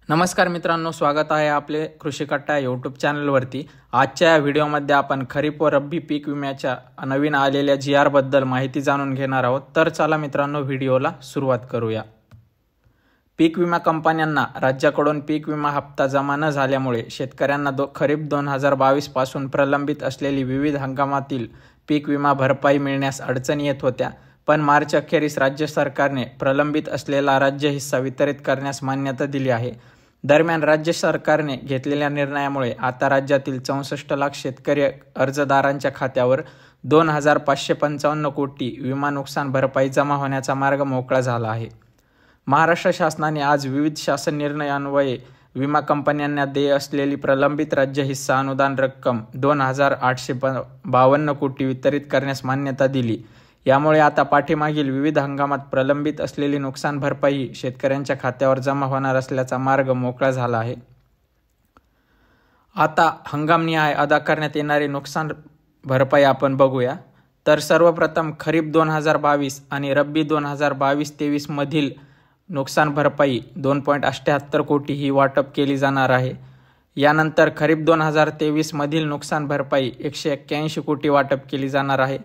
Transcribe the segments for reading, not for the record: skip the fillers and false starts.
नमस्कार मित्रांनो, स्वागत आहे आपले कृषी कट्टा यूट्यूब चॅनलवरती। आजच्या या व्हिडिओमध्ये आपण खरीप व रब्बी पीक विम्याच्या नवीन आलेल्या GR बद्दल माहिती जाणून घेणार आहोत। तर चला मित्रांनो, व्हिडिओला सुरुवात करूया। पीक विमा कंपन्यांना राज्याकडून पीक विमा हप्ता जमा न झाल्यामुळे शेतकऱ्यांना खरीप 2022 पासून प्रलंबित असलेली विविध हंगामातील पीक विमा भरपाई मिळण्यास अडचणी येत होत्या। पण मार्च अखेरीस राज्य सरकारने प्रलंबित असलेला राज्य हिस्सा वितरित करण्यास मान्यता दिली आहे। दरम्यान राज्य सरकारने घेतलेल्या निर्णयामुळे आता राज्यातील 64 लाख शेतकरी अर्जदारांच्या खात्यावर 2555 कोटी विमा नुकसान भरपाई जमा होण्याचा मार्ग मोकळा झाला आहे। महाराष्ट्र शासनाने आज विविध शासन निर्णयान्वये विमा कंपन्यांना देय असलेली प्रलंबित राज्य हिस्सा अनुदान रक्कम 2852 कोटी वितरित करण्यास मान्यता दिली। यामुळे आता पाठीमागील विविध हंगामात प्रलंबित असलेली नुकसान भरपाई शेतकऱ्यांच्या खात्यावर जमा होणार असल्याचा मार्ग मोकळा झाला आहे। आता हंगामनिहाय अदा करण्यात येणारी नुकसान भरपाई आपण बघूया। तर सर्वप्रथम खरीप 2022 आणि रब्बी 2022-23 मधील नुकसान भरपाई 2.78 कोटी ही वाटप केली जाणार आहे। यानंतर खरीप 2023 मधील नुकसान भरपाई 181 कोटी वाटप केली जाणार आहे।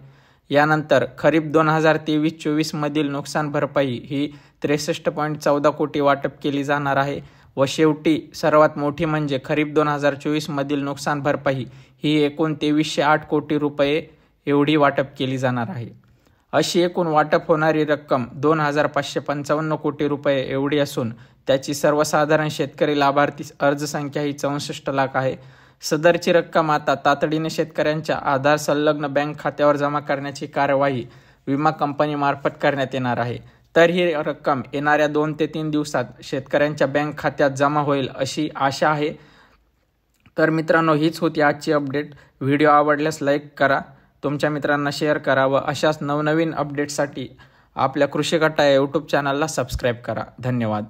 यानंतर खरीप 2023-24 मधील नुकसान भरपाई ही 63.14 कोटी वाटप केली जाणार आहे। व शेवटी सर्वात मोठी म्हणजे खरीप 2024 मधील नुकसान भरपाई ही एकूण 2308 कोटी रुपये एवढी वाटप केली जाणार आहे। अशी एकूण वाटप होणारी रक्कम 2555 कोटी रुपये एवढी असून त्याची सर्वसाधारण शेतकरी लाभार्थी अर्जसंख्या ही 64 लाख आहे। सदरची रक्कम आता तातडीने शेतकऱ्यांच्या आधार संलग्न बँक खात्यावर जमा करण्याची कार्यवाही विमा कंपनीमार्फत करण्यात येणार आहे। तर ही रक्कम येणाऱ्या 2 ते 3 दिवसात शेतकऱ्यांच्या बँक खात्यात जमा होईल अशी आशा आहे। तर मित्रांनो, हीच होती आजची अपडेट। व्हिडिओ आवडल्यास लाईक करा, तुमच्या मित्रांना शेअर करा व अशाच नवनवीन अपडेट्ससाठी आपल्या कृषी कट्टा या यूट्यूब चॅनलला सबस्क्राईब करा। धन्यवाद।